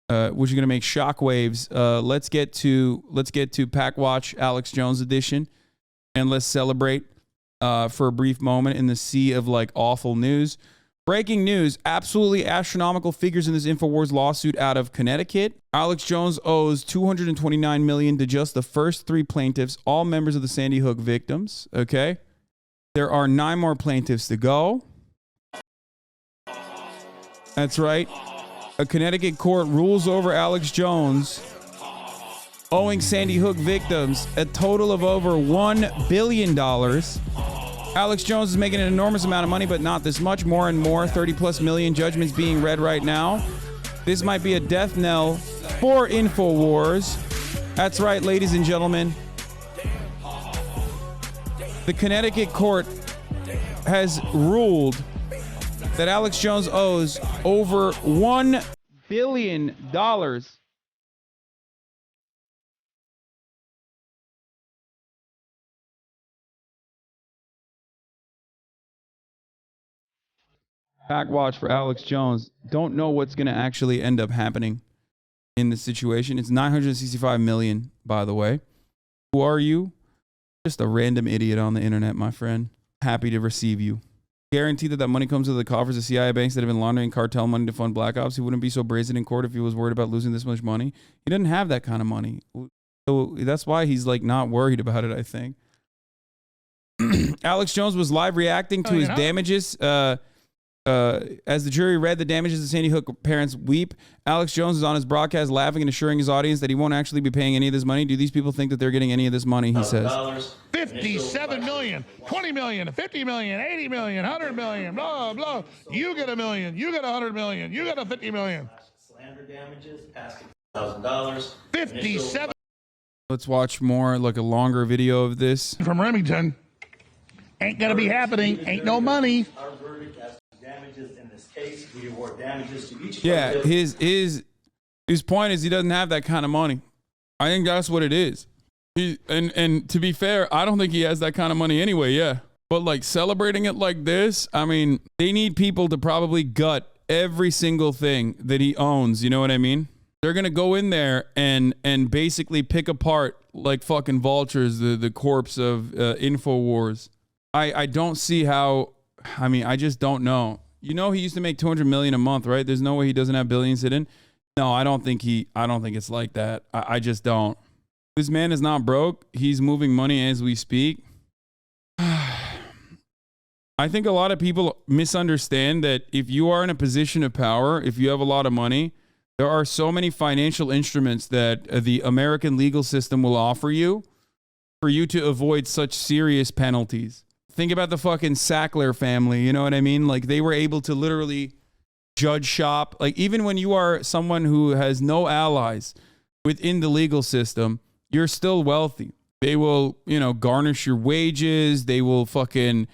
which are going to make shockwaves. Let's get to Pack Watch Alex Jones edition, and let's celebrate for a brief moment in the sea of like awful news. Breaking news, absolutely astronomical figures in this InfoWars lawsuit out of Connecticut. Alex Jones owes $229 million to just the first 3 plaintiffs, all members of the Sandy Hook victims, okay? There are 9 more plaintiffs to go. That's right. A Connecticut court rules over Alex Jones, owing Sandy Hook victims a total of over $1 billion. Alex Jones is making an enormous amount of money, but not this much. More and more, 30+ million judgments being read right now. This might be a death knell for InfoWars. That's right, ladies and gentlemen. The Connecticut court has ruled that Alex Jones owes over $1 billion. Back watch for Alex Jones. Don't know what's going to actually end up happening in this situation. It's $965 million, by the way. Who are you? Just a random idiot on the internet, my friend. Happy to receive you. Guarantee that money comes to the coffers of CIA banks that have been laundering cartel money to fund black ops. He wouldn't be so brazen in court if he was worried about losing this much money. He doesn't have that kind of money. So that's why he's like not worried about it, I think. Alex Jones was live reacting to his damages. As the jury read the damages the Sandy Hook parents weep, Alex Jones is on his broadcast laughing and assuring his audience that he won't actually be paying any of this money. Do these people think that they're getting any of this money, he says. $57 million, $20 million, $50 million, $80 million, $100 million, blah, blah. You get $1 million, you get $100 million, you get $50 million. Slander damages, past $1,000. 57. Let's watch more, like a longer video of this. From Remington. Ain't gonna be happening, ain't no money. Our verdict as to damages in this case, we award damages to each Yeah, plaintiff. his point is he doesn't have that kind of money. I think that's what it is. And to be fair, I don't think he has that kind of money anyway, yeah. But like celebrating it like this, I mean, they need people to probably gut every single thing that he owns, you know what I mean? They're going to go in there and basically pick apart like fucking vultures the corpse of InfoWars. I don't see how, I mean, I just don't know. You know, he used to make $200 million a month, right? There's no way he doesn't have billions hidden. No, I don't think it's like that. I just don't. This man is not broke. He's moving money as we speak. I think a lot of people misunderstand that if you are in a position of power, if you have a lot of money, there are so many financial instruments that the American legal system will offer you for you to avoid such serious penalties. Think about the fucking Sackler family, you know what I mean? Like they were able to literally judge shop. Like even when you are someone who has no allies within the legal system, you're still wealthy. They will, you know, garnish your wages. They will fucking,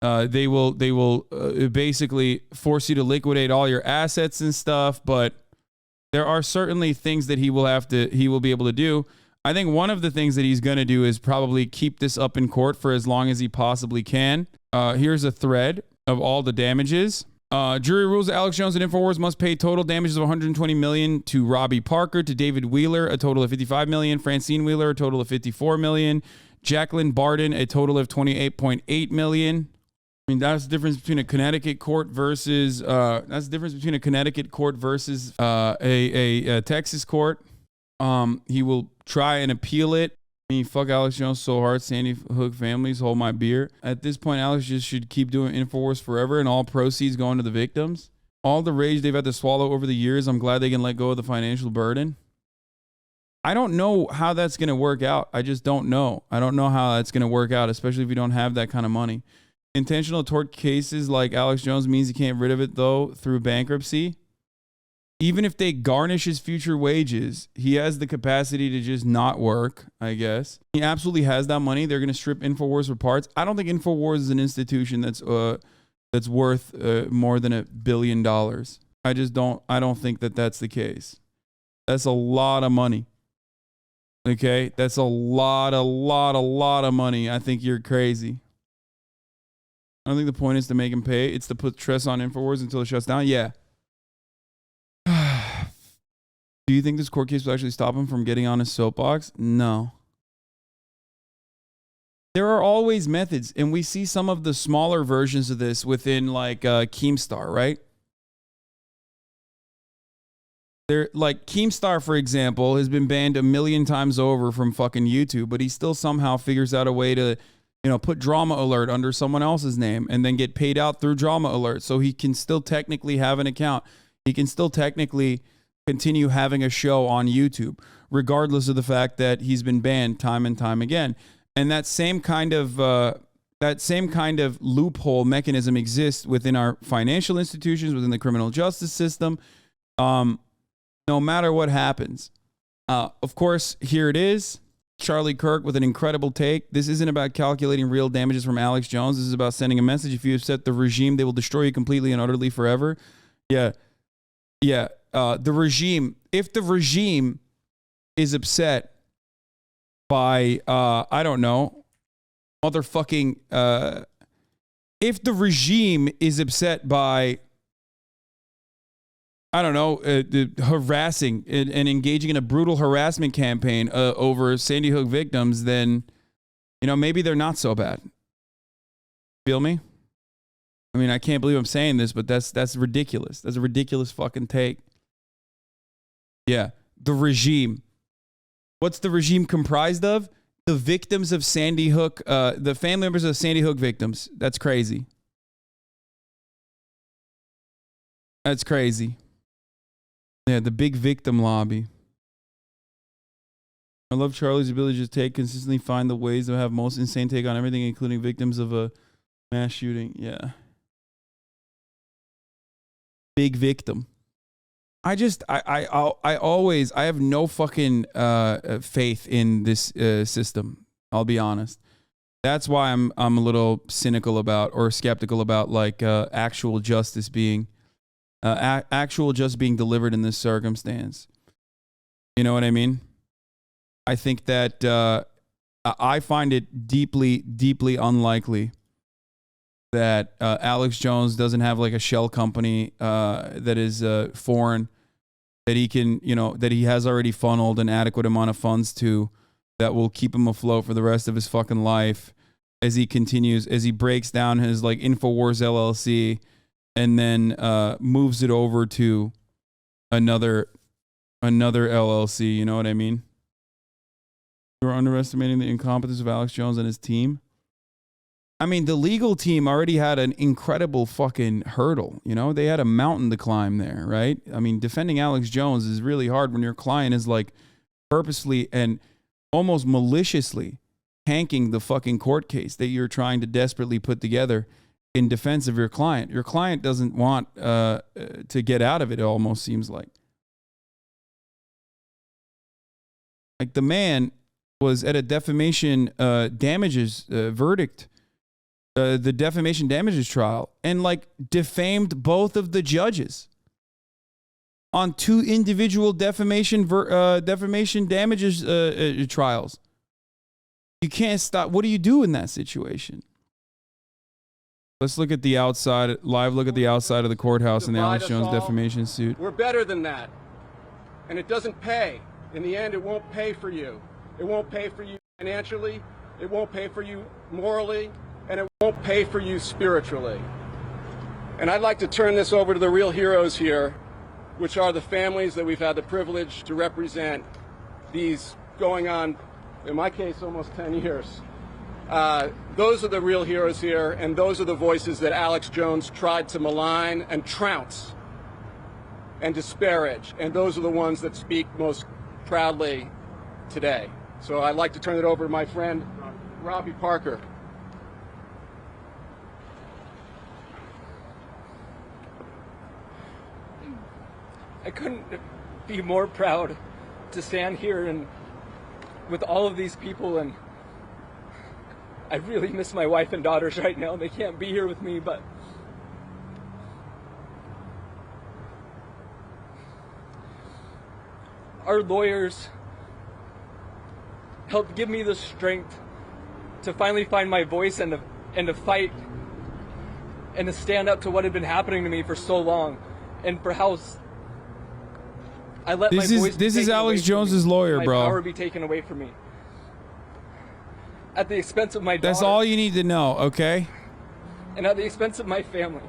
they will basically force you to liquidate all your assets and stuff. But there are certainly things that he will be able to do. I think one of the things that he's going to do is probably keep this up in court for as long as he possibly can. Here's a thread of all the damages. Jury rules that Alex Jones and InfoWars must pay total damages of $120 million to Robbie Parker, to David Wheeler, a total of $55 million, Francine Wheeler, a total of $54 million, Jacqueline Barden, a total of $28.8 million. I mean, that's the difference between a Connecticut court versus a Texas court. He will try and appeal it. I mean, fuck Alex Jones so hard. Sandy Hook families, hold my beer. At this point, Alex just should keep doing InfoWars forever and all proceeds going to the victims. All the rage they've had to swallow over the years, I'm glad they can let go of the financial burden. I don't know how that's going to work out. I just don't know. I don't know how that's going to work out, especially if you don't have that kind of money. Intentional tort cases like Alex Jones means he can't get rid of it, though, through bankruptcy. Even if they garnish his future wages, he has the capacity to just not work, I guess. He absolutely has that money. They're going to strip InfoWars for parts. I don't think InfoWars is an institution that's worth more than $1 billion. I don't think that that's the case. That's a lot of money. Okay? That's a lot of money. I think you're crazy. I don't think the point is to make him pay. It's to put stress on InfoWars until it shuts down. Yeah. Do you think this court case will actually stop him from getting on his soapbox? No. There are always methods, and we see some of the smaller versions of this within like Keemstar, right? There, like Keemstar, for example, has been banned 1 million times over from fucking YouTube, but he still somehow figures out a way to, put drama alert under someone else's name and then get paid out through drama alert. So he can still technically have an account. He can still technically continue having a show on YouTube, regardless of the fact that he's been banned time and time again. And that same kind of loophole mechanism exists within our financial institutions, within the criminal justice system. No matter what happens. Of course, here it is. Charlie Kirk with an incredible take. This isn't about calculating real damages from Alex Jones. This is about sending a message. If you upset the regime, they will destroy you completely and utterly forever. Yeah. The regime, if the regime is upset by, I don't know, motherfucking, if the regime is upset by, I don't know, harassing and engaging in a brutal harassment campaign over Sandy Hook victims, then, maybe they're not so bad. Feel me? I mean, I can't believe I'm saying this, but that's ridiculous. That's a ridiculous fucking take. Yeah, the regime. What's the regime comprised of? The victims of Sandy Hook, the family members of Sandy Hook victims. That's crazy. That's crazy. Yeah, the big victim lobby. I love Charlie's ability to just consistently find the ways to have most insane take on everything, including victims of a mass shooting. Yeah. Big victim. I have no fucking faith in this system. I'll be honest. That's why I'm a little cynical about or skeptical about like actual justice being delivered in this circumstance. You know what I mean? I think that I find it deeply, deeply unlikely that Alex Jones doesn't have like a shell company that is foreign, that he can, that he has already funneled an adequate amount of funds to, that will keep him afloat for the rest of his fucking life as he continues, as he breaks down his like InfoWars LLC and then moves it over to another LLC. You know what I mean? You're underestimating the incompetence of Alex Jones and his team. I mean, the legal team already had an incredible fucking hurdle. They had a mountain to climb there, right? I mean, defending Alex Jones is really hard when your client is like purposely and almost maliciously tanking the fucking court case that you're trying to desperately put together in defense of your client. Your client doesn't want to get out of it, it almost seems like. Like the man was at a defamation damages verdict, the defamation damages trial, and like defamed both of the judges on 2 individual defamation damages trials. You can't stop. What do you do in that situation? Let's look at the outside, live look at the outside of the courthouse in the Alex Jones defamation suit. We're better than that. And it doesn't pay. In the end, it won't pay for you. It won't pay for you financially. It won't pay for you morally. And it won't pay for you spiritually. And I'd like to turn this over to the real heroes here, which are the families that we've had the privilege to represent these going on, in my case, almost 10 years. Those are the real heroes here, and those are the voices that Alex Jones tried to malign and trounce and disparage, and those are the ones that speak most proudly today. So I'd like to turn it over to my friend, Robbie Parker. I couldn't be more proud to stand here and with all of these people, and I really miss my wife and daughters right now. They can't be here with me, but our lawyers helped give me the strength to finally find my voice and to fight and to stand up to what had been happening to me for so long, and for how I let my voice This is Alex Jones's lawyer, bro. My power be taken away from me. At the expense of my daughter. That's all you need to know, okay? And at the expense of my family.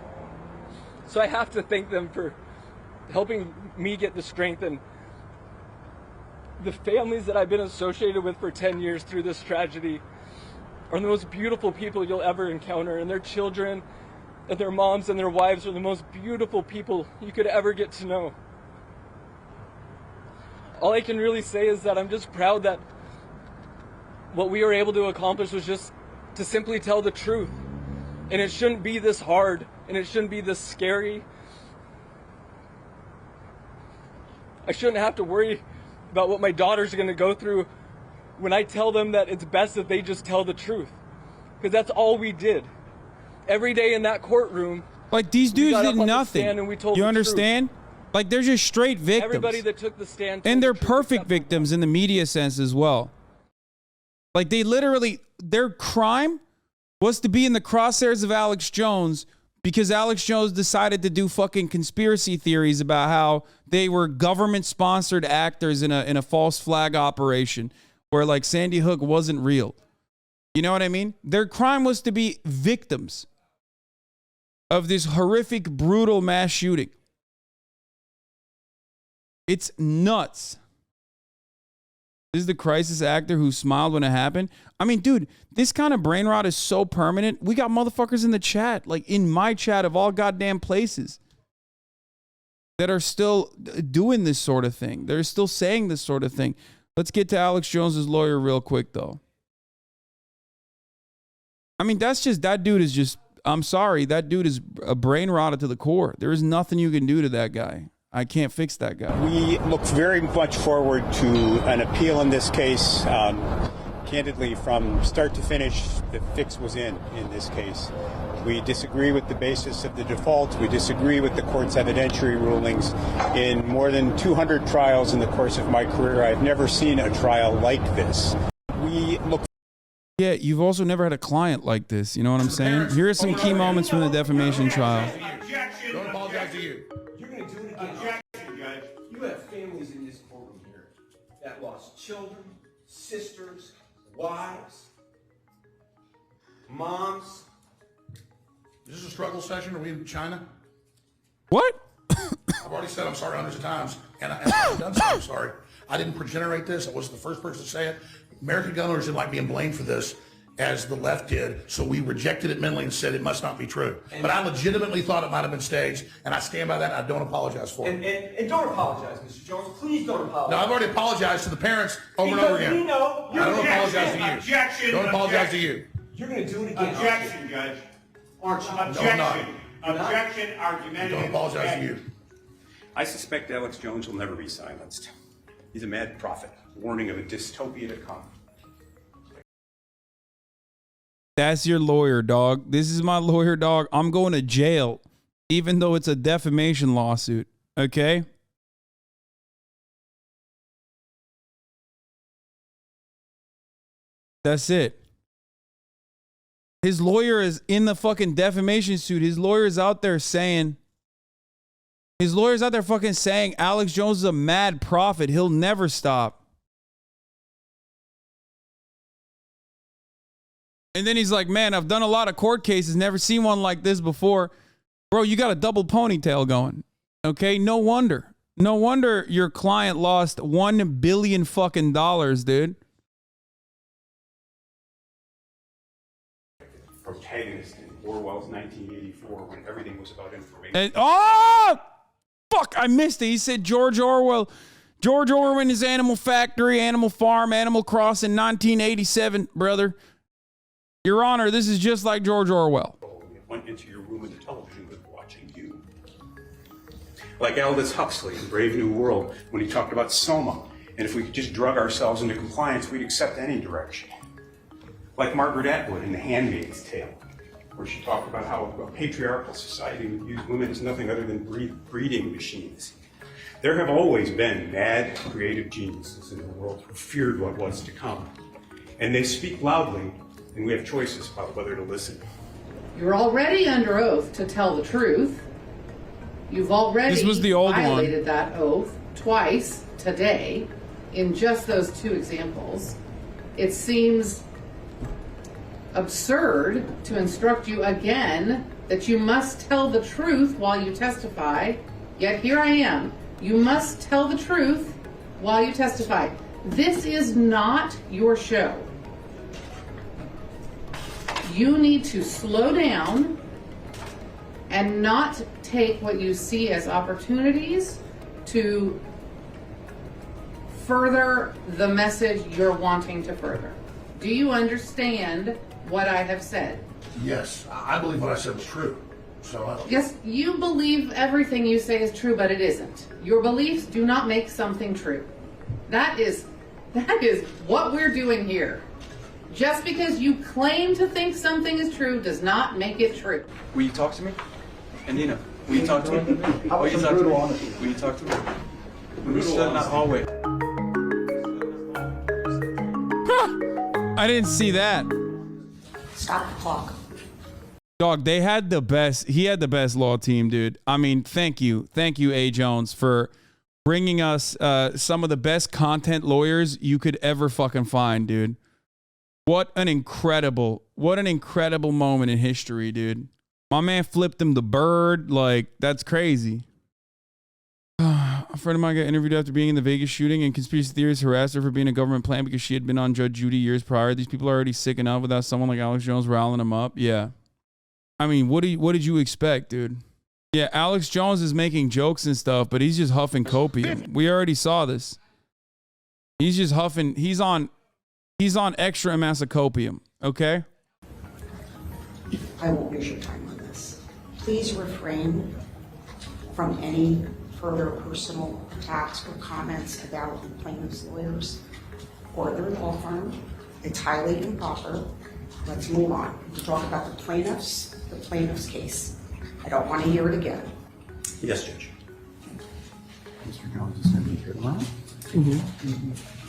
So I have to thank them for helping me get the strength, and the families that I've been associated with for 10 years through this tragedy are the most beautiful people you'll ever encounter, and their children and their moms and their wives are the most beautiful people you could ever get to know. All I can really say is that I'm just proud that what we were able to accomplish was just to simply tell the truth. And it shouldn't be this hard, and it shouldn't be this scary. I shouldn't have to worry about what my daughters are going to go through when I tell them that it's best that they just tell the truth. Because that's all we did. Every day in that courtroom, like, these dudes did nothing. And we told you the understand? Truth. Like, they're just straight victims. Everybody that took the stand, and they're perfect victims in the media sense as well. Like, they literally, their crime was to be in the crosshairs of Alex Jones because Alex Jones decided to do fucking conspiracy theories about how they were government-sponsored actors in a false flag operation where, like, Sandy Hook wasn't real. You know what I mean? Their crime was to be victims of this horrific, brutal mass shooting. It's nuts. This is the crisis actor who smiled when it happened. I mean, dude, this kind of brain rot is so permanent. We got motherfuckers in the chat, like in my chat of all goddamn places, that are still doing this sort of thing. They're still saying this sort of thing. Let's get to Alex Jones's lawyer real quick, though. I mean, that dude is just, I'm sorry, that dude is a brain rotted to the core. There is nothing you can do to that guy. I can't fix that guy. We look very much forward to an appeal in this case. Candidly, from start to finish, the fix was in this case. We disagree with the basis of the default. We disagree with the court's evidentiary rulings. In more than 200 trials in the course of my career, I've never seen a trial like this. We look. Yeah, you've also never had a client like this. You know what I'm saying? Here are some key moments from the defamation trial. Don't apologize to you. You're going to do it again. Objection, Judge. You have families in this courtroom here that lost children, sisters, wives, moms. Is this a struggle session? Are we in China? What? I've already said I'm sorry hundreds of times, and I've done so. I'm sorry. I didn't generate this. I wasn't the first person to say it. American gun owners didn't like being blamed for this, as the left did, so we rejected it mentally and said it must not be true. But I legitimately thought it might have been staged, and I stand by that, and I don't apologize for it. And don't apologize, Mr. Jones. Please don't apologize. No, I've already apologized to the parents over and over again. We know I don't apologize to you. Objection. Don't apologize to you. You're going to do it again. Objection, Judge. Aren't you? Objection. Objection. Argumentative. Don't apologize to you. I suspect Alex Jones will never be silenced. He's a mad prophet, warning of a dystopia to come. That's your lawyer, dog. This is my lawyer, dog. I'm going to jail, even though it's a defamation lawsuit. Okay? That's it. His lawyer is in the fucking defamation suit. His lawyer is out there saying, Alex Jones is a mad prophet. He'll never stop. And then he's like, man, I've done a lot of court cases, never seen one like this before. Bro, you got a double ponytail going. Okay? No wonder. No wonder your client lost $1 billion fucking dollars, dude. Protagonist in Orwell's 1984 when everything was about information. And, oh! Fuck, I missed it. He said George Orwell. George Orwell and his Animal Factory, Animal Farm, Animal Crossing, 1987, brother. Your Honor, this is just like George Orwell. It went into your room and the television was watching you. Like Aldous Huxley in Brave New World when he talked about Soma, and if we could just drug ourselves into compliance, we'd accept any direction. Like Margaret Atwood in The Handmaid's Tale, where she talked about how a patriarchal society would use women as nothing other than breeding machines. There have always been mad, creative geniuses in the world who feared what was to come. And they speak loudly, and we have choices about whether to listen. You're already under oath to tell the truth. You've already This was the old violated that oath. twice today in just those two examples, it seems absurd to instruct you again that you must tell the truth while you testify. Yet here I am. You must tell the truth while you testify. This is not your show. You need to slow down and not take what you see as opportunities to further the message you're wanting to further. Do you understand what I have said? Yes, I believe what I said was true. So Yes, you believe everything you say is true, but it isn't. Your beliefs do not make something true. That is what we're doing here. Just because you claim to think something is true does not make it true. Will you talk to me? Andina, will you talk to me? Will you talk to me? Will you talk to me? We stood in that hallway. I didn't see that. Stop the clock. Dog, they had the best. He had the best law team, dude. I mean, thank you, A. Jones, for bringing us some of the best content lawyers you could ever fucking find, dude. What an incredible moment in history, dude. My man flipped him the bird. Like, that's crazy. A friend of mine got interviewed after being in the Vegas shooting, and conspiracy theorists harassed her for being a government plan because she had been on Judge Judy years prior. These people are already sick enough without someone like Alex Jones riling them up. Yeah. I mean, what did you expect, dude? Yeah, Alex Jones is making jokes and stuff, but he's just huffing copium. We already saw this. He's just huffing. He's on extra amounts of copium, okay? I won't waste your time on this. Please refrain from any further personal attacks or comments about the plaintiff's lawyers or their law firm. It's highly improper. Let's move on. To talk about the plaintiff's case. I don't want to hear it again. Yes, Judge. Mr. Jones is going to be here tomorrow.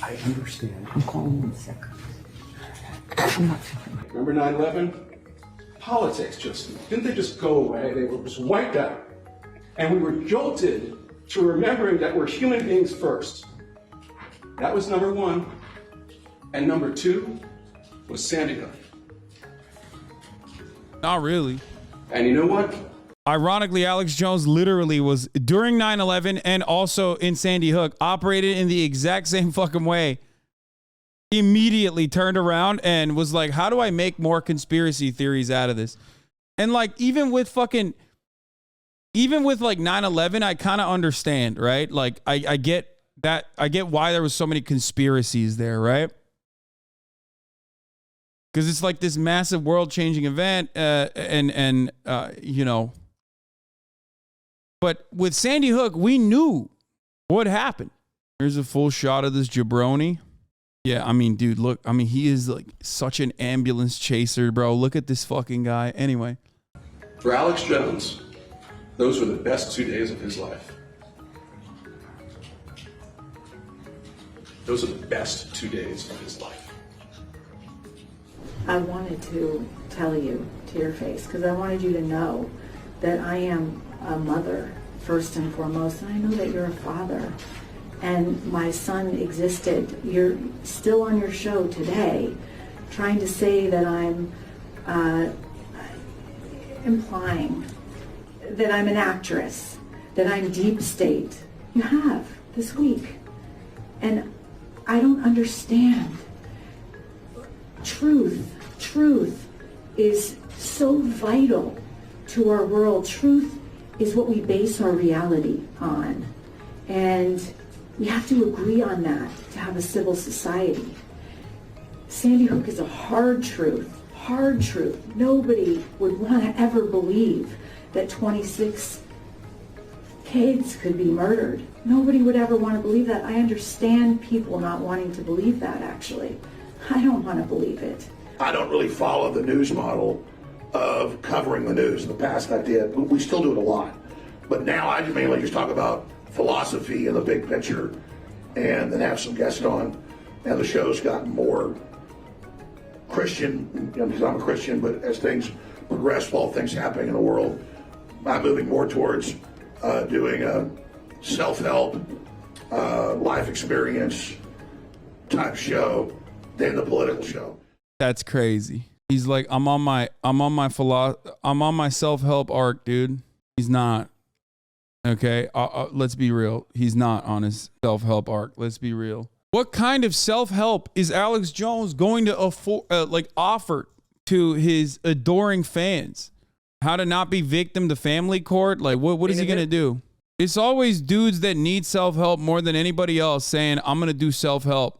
I understand. I'm calling in sick. I'm not sick. Remember 9/11? Politics didn't they just go away? They were just wiped out. And we were jolted to remembering that we're human beings first. That was number one. And number two was Sandy Hook. Not really. And you know what? Ironically, Alex Jones literally was, during 9/11 and also in Sandy Hook, operated in the exact same fucking way. Immediately turned around and was like, how do I make more conspiracy theories out of this? And like, even with like 9/11, I kind of understand, right? Like, I get that. I get why there was so many conspiracies there, right? Because it's like this massive world-changing event, you know. But with Sandy Hook, we knew what happened. Here's a full shot of this jabroni. Yeah, I mean, dude, look. I mean, he is like such an ambulance chaser, bro. Look at this fucking guy. Anyway. For Alex Jones, those were the best 2 days of his life. Those are the best 2 days of his life. I wanted to tell you to your face because I wanted you to know that I am a mother first and foremost, and I know that you're a father. And my son existed. You're still on your show today trying to say that I'm implying that I'm an actress, that I'm deep state. You have this week. And I don't understand. Truth is so vital to our world. Truth is what we base our reality on. And we have to agree on that to have a civil society. Sandy Hook is a hard truth. Nobody would want to ever believe that 26 kids could be murdered. Nobody would ever want to believe that. I understand people not wanting to believe that, actually. I don't want to believe it. I don't really follow the news model of covering the news. In the past I did, but we still do it a lot. But now I mainly just talk about philosophy and the big picture, and then have some guests on. And the show's gotten more Christian, because I'm a Christian, but as things progress, all things happening in the world, I'm moving more towards doing self-help, life experience type show than the political show. That's crazy. He's like, I'm on my self-help arc, dude. He's not. Okay, let's be real. He's not on his self-help arc. Let's be real. What kind of self-help is Alex Jones going to offer to his adoring fans? How to not be victim to family court? Like, what is he gonna do? It's always dudes that need self-help more than anybody else saying, I'm gonna do self-help.